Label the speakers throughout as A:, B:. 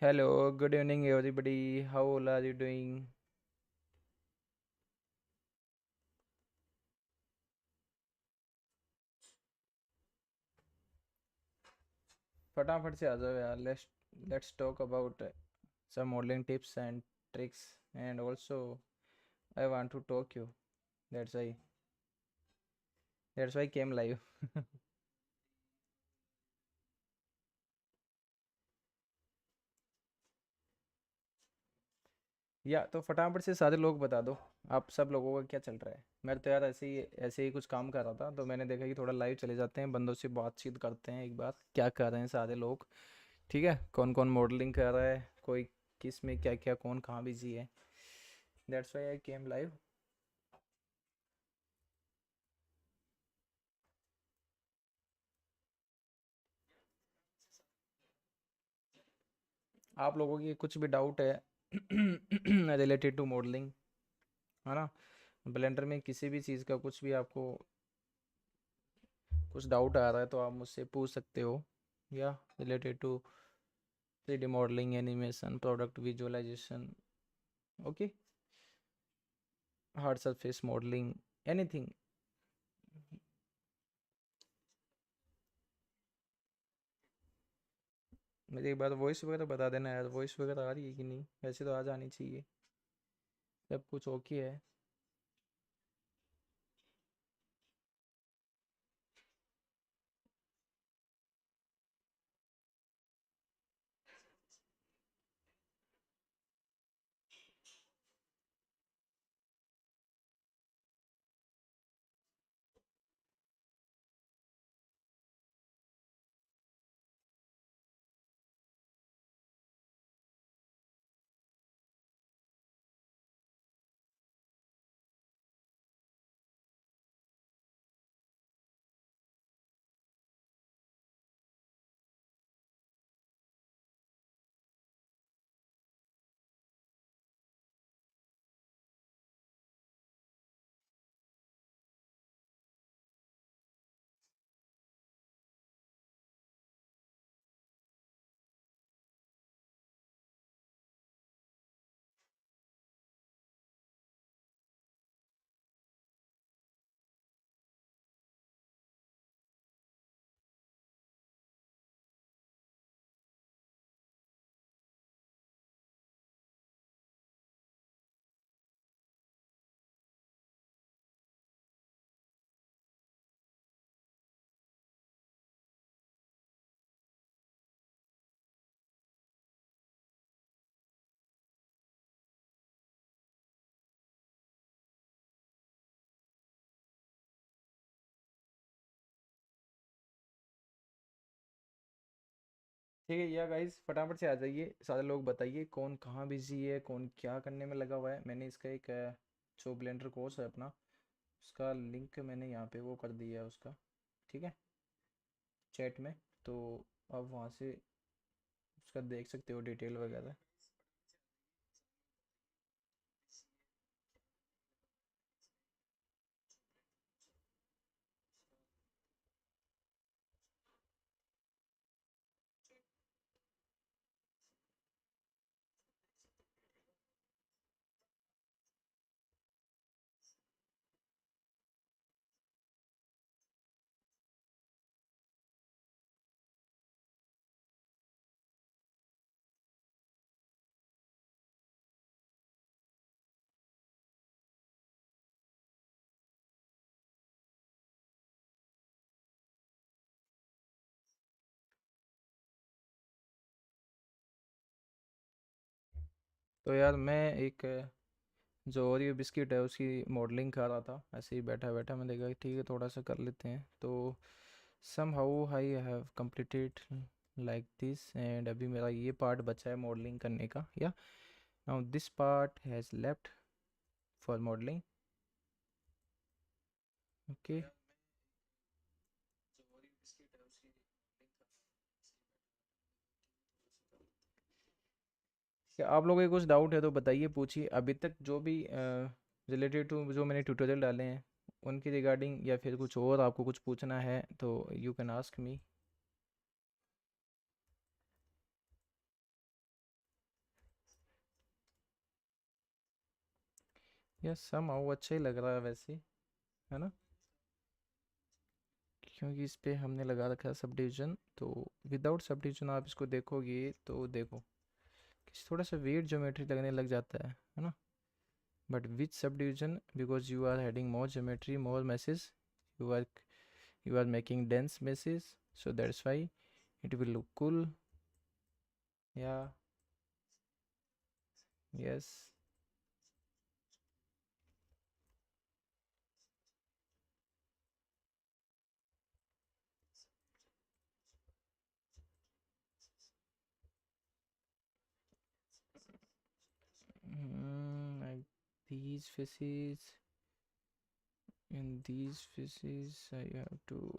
A: Hello, good evening, everybody. How are you doing? फटाफट से आ जाओ यार. Let's talk about some modeling tips and tricks, and also I want to talk you. That's why I came live. या तो फटाफट से सारे लोग बता दो. आप सब लोगों का क्या चल रहा है? मैं तो यार ऐसे ही कुछ काम कर रहा था, तो मैंने देखा कि थोड़ा लाइव चले जाते हैं, बंदों से बातचीत करते हैं एक बार, क्या कर रहे हैं सारे लोग. ठीक है, कौन कौन मॉडलिंग कर रहा है, कोई किस में क्या क्या, कौन कहाँ बिजी है. That's why I came live. आप लोगों की कुछ भी डाउट है रिलेटेड टू मॉडलिंग, है ना, ब्लेंडर में किसी भी चीज़ का कुछ भी आपको कुछ डाउट आ रहा है तो आप मुझसे पूछ सकते हो. या related to 3D modelling, animation, product visualisation, okay, hard surface modelling, anything. मेरे एक बार वॉइस वगैरह बता देना यार, वॉइस वगैरह आ रही है कि नहीं. वैसे तो आ जानी चाहिए, सब कुछ ओके है. ठीक है या गाइस, फटाफट से आ जाइए सारे लोग, बताइए कौन कहाँ बिजी है, कौन क्या करने में लगा हुआ है. मैंने इसका एक जो ब्लेंडर कोर्स है अपना, उसका लिंक मैंने यहाँ पे वो कर दिया है उसका. ठीक है, चैट में. तो आप वहाँ से उसका देख सकते हो डिटेल वगैरह. तो यार मैं एक जो ओरियो बिस्किट है उसकी मॉडलिंग कर रहा था, ऐसे ही बैठा बैठा मैं देखा कि ठीक है थोड़ा सा कर लेते हैं. तो somehow I have completed like this, and अभी मेरा ये पार्ट बचा है मॉडलिंग करने का. या now this part has left for modelling. Okay. क्या आप लोगों के कुछ डाउट है तो बताइए, पूछिए. अभी तक जो भी रिलेटेड टू जो मैंने ट्यूटोरियल डाले हैं उनकी रिगार्डिंग, या फिर कुछ और आपको कुछ पूछना है तो you can ask me. Yes somehow अच्छा ही लग रहा है वैसे, है ना, क्योंकि इस पे हमने लगा रखा है सब डिवीजन। तो विदाउट सब डिवीजन आप इसको देखोगे तो देखो कि थोड़ा सा weird ज्योमेट्री लगने लग जाता है ना। But which subdivision? Because you are adding more geometry, more meshes. You are you are making dense meshes, so that's why it will look cool. Yeah. Yes. Like these faces. In these faces, I have to.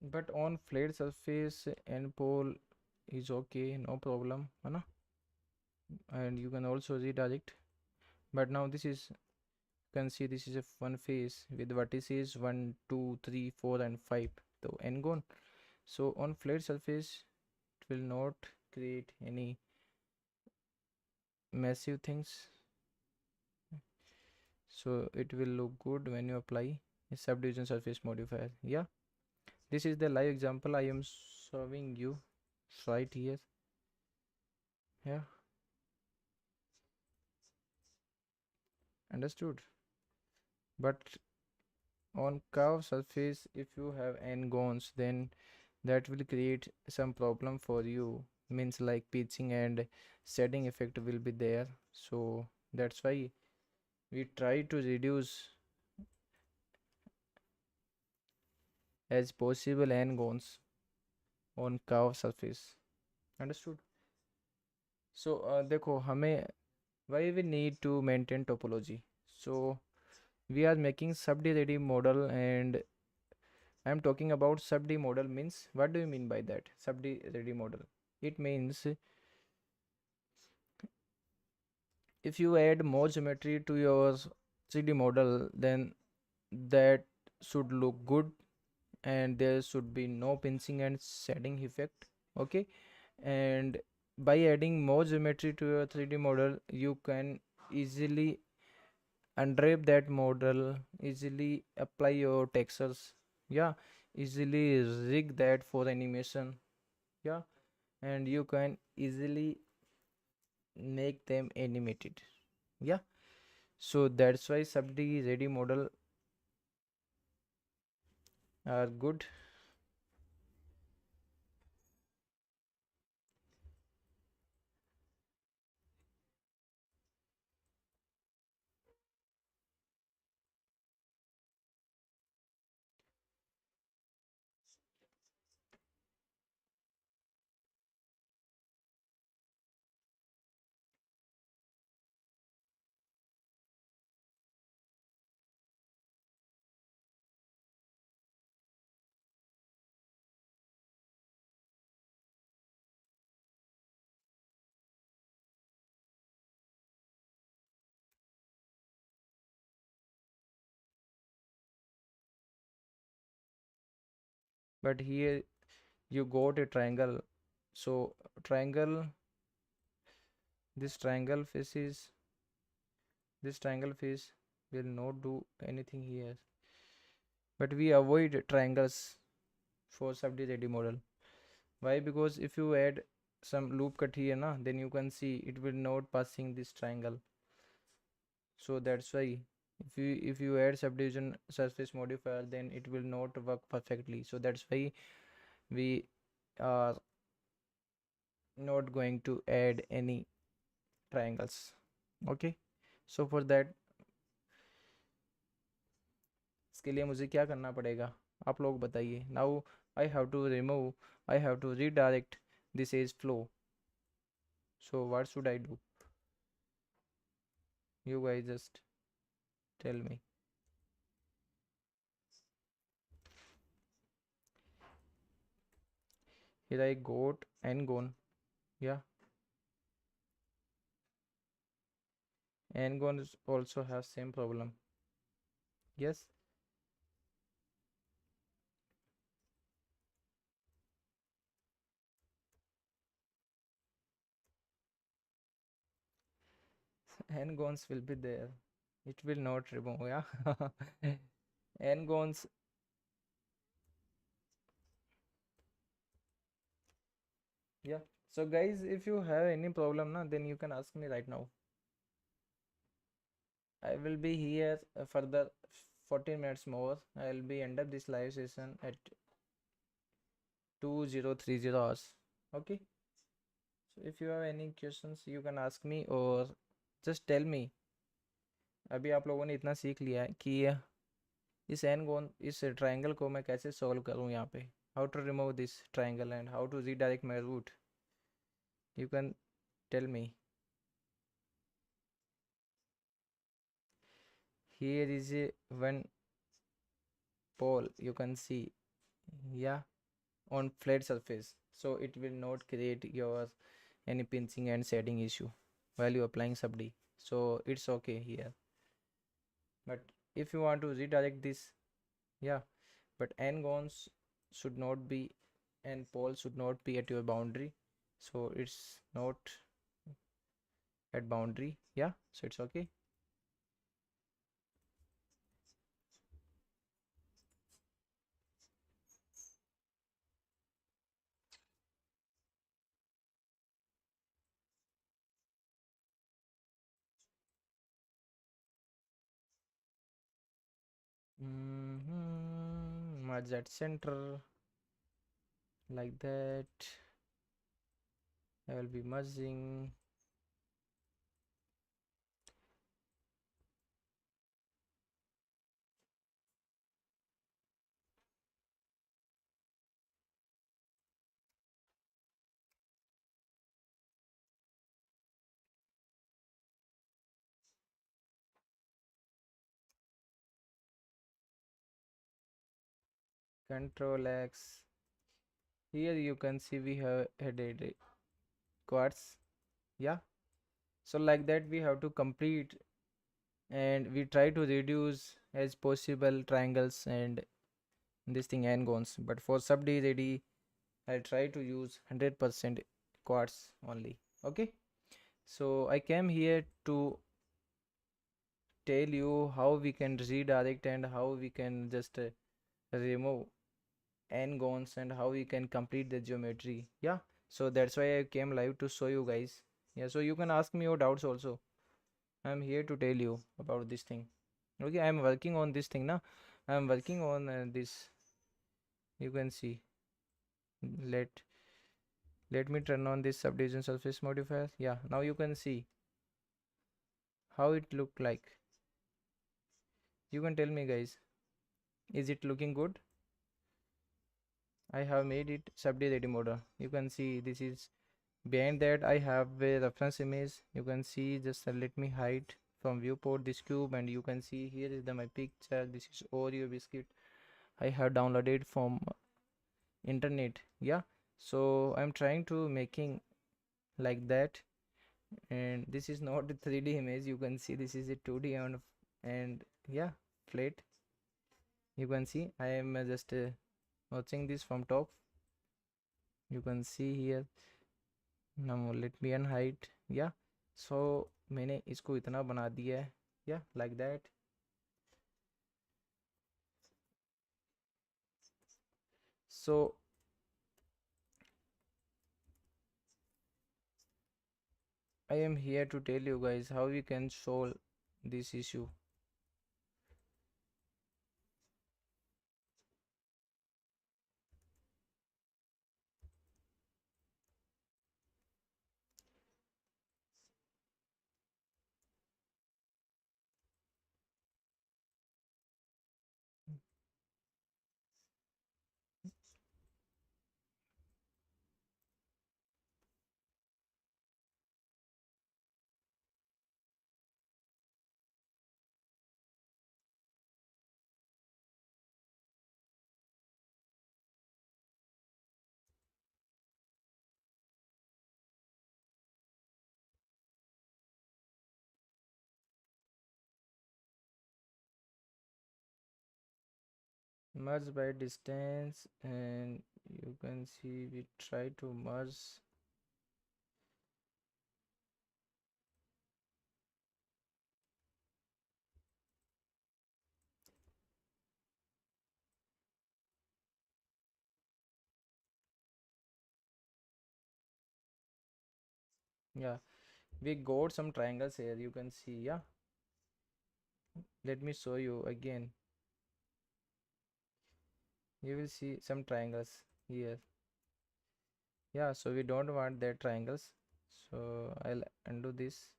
A: But on flat surface and pole is okay, no problem, है ना? And you can also redirect. But now this is, you can see this is a one face with vertices 1, 2, 3, 4, and 5. So n gone. So on flat surface, it will not create any massive things. So it will look good when you apply a subdivision surface modifier. Yeah, this is the live example I am showing you right here. Yeah, understood. But on curved surface, if you have n gones, then that will create some problem for you. Means like pitching and setting effect will be there. So that's why we try to reduce as possible n gones on curved surface. Understood? So देखो हमें, why we need to maintain topology. So we are making sub D ready model, and I am talking about sub D model means, what do you mean by that? Sub D ready model, it means if you add more geometry to your 3D model, then that should look good, and there should be no pinching and shading effect. Okay, and by adding more geometry to your 3D model, you can easily unwrap that model, easily apply your textures, yeah, easily rig that for animation, yeah, and you can easily make them animated, yeah. So that's why sub D ready model are good. But here you got a triangle, so triangle, this triangle faces, this triangle face will not do anything here, but we avoid triangles for sub D ready model. Why? Because if you add some loop cut here na, then you can see it will not passing this triangle. So that's why If you add subdivision surface modifier, then it will not work perfectly. So that's why we are not going to add any triangles. Okay, so for that, इसके लिए मुझे क्या करना पड़ेगा, आप लोग बताइए. Now I have to remove, I have to redirect this edge flow. So what should I do? You guys just tell me. Here I got and gone. Yeah, and gone also have same problem. Yes, and gones will be there. It will not remove. Yeah, and gones. Yeah. So guys, if you have any problem, na, then you can ask me right now. I will be here further 14 minutes more. I will be end up this live session at 2030 hours. Okay. So if you have any questions, you can ask me or just tell me. अभी आप लोगों ने इतना सीख लिया है कि इस एन गोन इस ट्राइंगल को मैं कैसे सॉल्व करूँ यहाँ पे. How to remove this triangle and how to redirect my route. You can tell me. Here is a one pole you can see. Yeah, on flat surface, so it will not create your any pinching and shading issue while you applying subd. So it's okay here. But if you want to redirect this, yeah, but n gons should not be, and pole should not be at your boundary, so it's not at boundary. Yeah, so it's okay. Merge at center like that. I will be merging. Control X. Here you can see we have added quartz. Yeah, so like that we have to complete, and we try to reduce as possible triangles and this thing angons. But for sub d ready, I try to use 100% quartz only. Okay, so I came here to tell you how we can redirect and how we can just remove angons and how we can complete the geometry. Yeah, so that's why I came live to show you guys. Yeah, so you can ask me your doubts also. I'm here to tell you about this thing. Okay, I'm working on this thing now. I'm working on this. You can see. Let let me turn on this subdivision surface modifier. Yeah, now you can see how it look like. You can tell me guys, is it looking good? I have made it subd ready model. You can see this is behind that I have a reference image. You can see, just let me hide from viewport this cube, and you can see here is my picture. This is Oreo biscuit I have downloaded from internet. Yeah, so I'm trying to making like that, and this is not a 3D image. You can see this is a 2D, and yeah, flat. You can see I am just watching this from top. You can see here. Now let me unhide. Yeah, so मैंने इसको इतना बना दिया है. Yeah, like that. So I am here to tell you guys how we can solve this issue. merge by distance, and you can see we try to merge. Yeah, we got some triangles here, you can see. Yeah, let me show you again. You will see some triangles here. Yeah, so we don't want that triangles, so I'll undo this.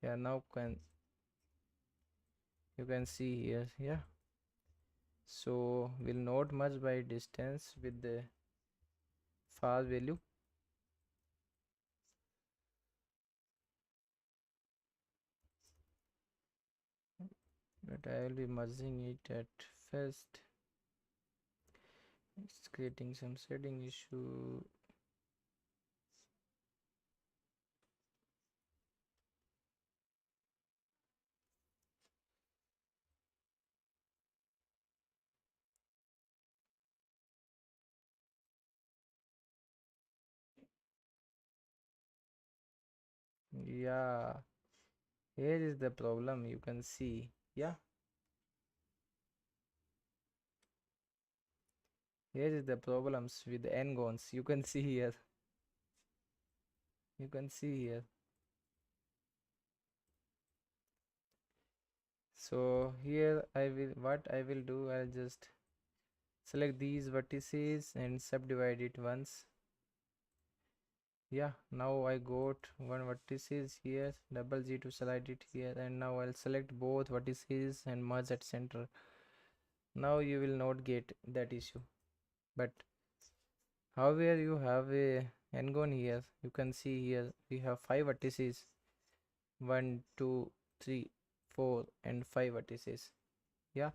A: Yeah, now can you can see here. Yeah, so we'll not merge by distance with the far value. But I will be merging it at first. It's creating some setting issue. Yeah, here is the problem, you can see. Yeah, here is the problems with the n-gons, you can see here. You can see here. So here I will do, I'll just select these vertices and subdivide it once. Yeah, now I got one vertices here, double G to slide it here, and now I'll select both vertices and merge at center. Now you will not get that issue. But however, you have a n-gon here, you can see here we have 5 vertices, 1 2 3 4 and 5 vertices. Yeah,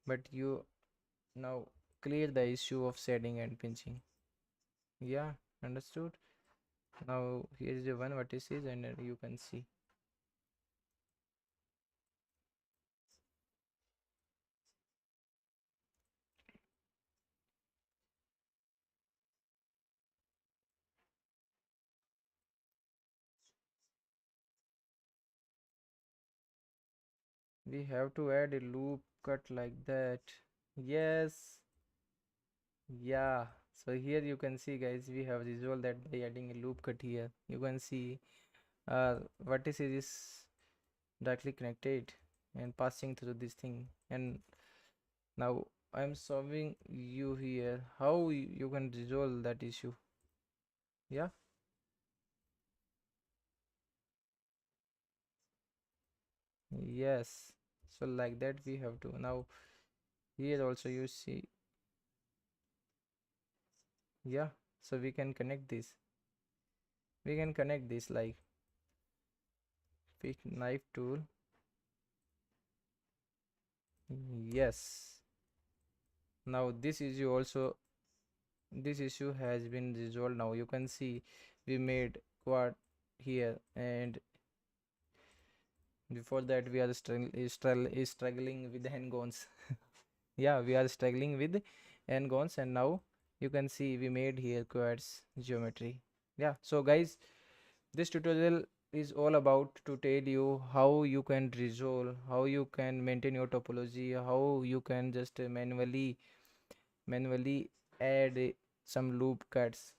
A: but you now clear the issue of shading and pinching. Yeah, understood. Now here is the one vertices, and you can see. We have to add a loop cut like that. Yes. Yeah, so here you can see, guys, we have resolved that by adding a loop cut here. You can see vertices is directly connected and passing through this thing. And now I'm showing you here how you can resolve that issue. Yeah, yes. So like that we have to. Now here also you see. Yeah, so we can connect this. We can connect this like pick knife tool. Yes. Now this issue has been resolved. Now you can see we made quad here, and before that we are struggling with the hangons. Yeah, we are struggling with hangons, and now you can see we made here quads geometry. Yeah, so guys, this tutorial is all about to tell you how you can resolve, how you can maintain your topology, how you can just manually add some loop cuts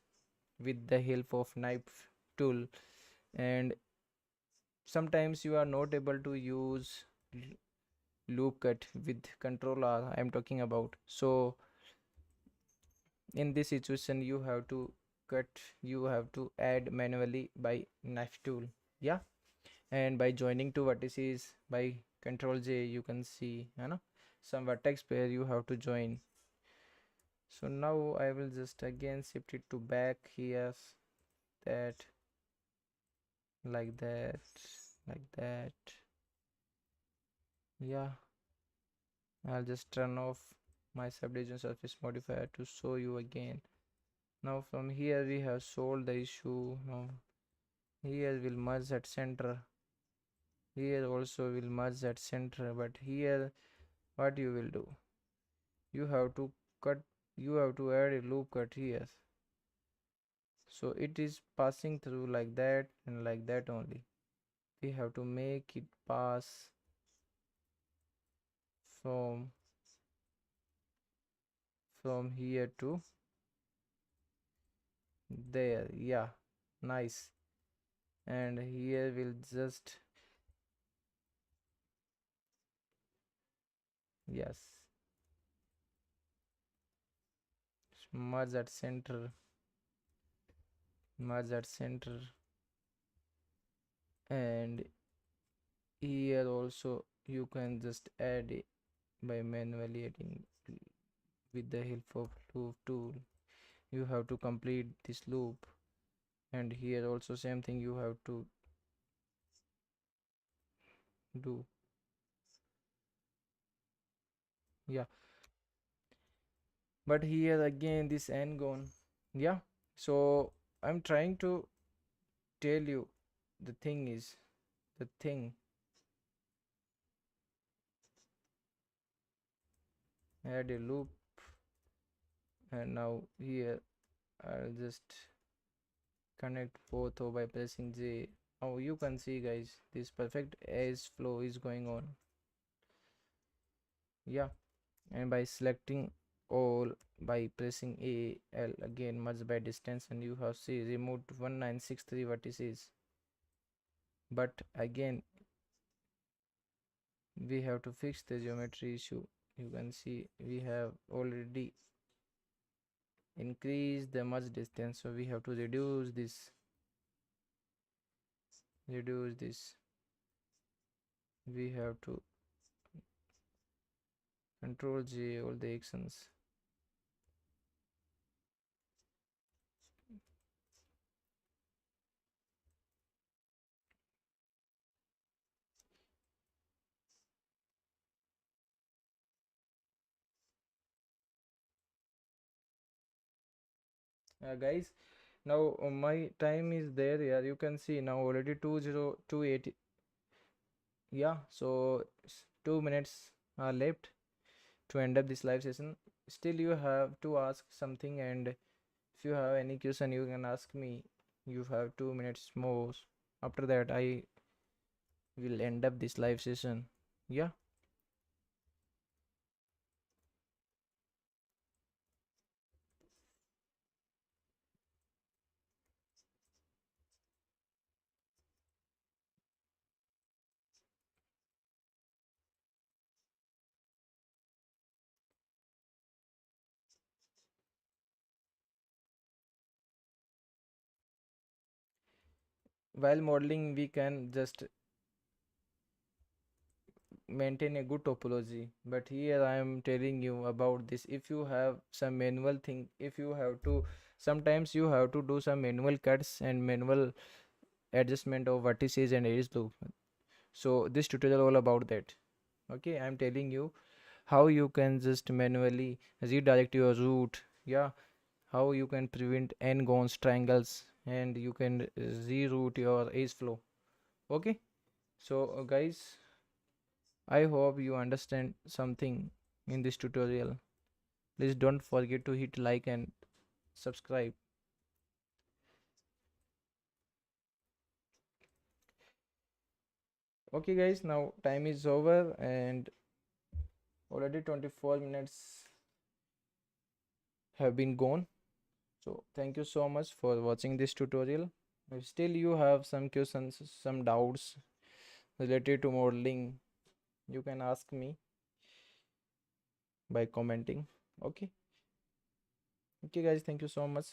A: with the help of knife tool. And sometimes you are not able to use loop cut with control R, I'm talking about. So in this situation you have to add manually by knife tool. Yeah, and by joining two vertices by control J, you can see, you know, some vertex pair you have to join. So now I will just again shift it to back here, that, like that, like that. Yeah, I'll just turn off my subdivision surface modifier to show you again. Now from here we have solved the issue. Now here we'll merge at center. Here also will merge at center, but here what you will do, you have to cut, you have to add a loop cut here, so it is passing through like that and like that only. We have to make it pass from here to there. Yeah, nice. And here we'll just, yes, merge at center, merge at center. And here also you can just add it by manually adding with the help of loop tool. You have to complete this loop, and here also same thing you have to do. Yeah, but here again this end gone. Yeah, so I'm trying to tell you, the thing is, the thing, add a loop, and now here I'll just connect both or by pressing J. Now you can see guys, this perfect edge flow is going on. Yeah, and by selecting all, by pressing A L again, merge by distance, and you have see removed 1963 vertices. But again we have to fix the geometry issue. You can see we have already increased the merge distance, so we have to reduce this, reduce this. We have to control J all the actions. Guys, now my time is there. Yeah, you can see now already 20280. Yeah, so 2 minutes are left to end up this live session. Still you have to ask something, and if you have any question you can ask me. You have 2 minutes more. After that I will end up this live session. Yeah. While modeling we can just maintain a good topology, but here I am telling you about this. If you have some manual thing, if you have to, sometimes you have to do some manual cuts and manual adjustment of vertices and edge loop, so this tutorial all about that. Okay, I'm telling you how you can just manually redirect your route. Yeah, how you can prevent n-gons triangles, and you can reroute your edge flow. Okay, so guys, I hope you understand something in this tutorial. Please don't forget to hit like and subscribe. Okay guys, now time is over and already 24 minutes have been gone. So thank you so much for watching this tutorial. If still you have some questions, some doubts related to modeling, you can ask me by commenting. Okay. Okay guys, thank you so much.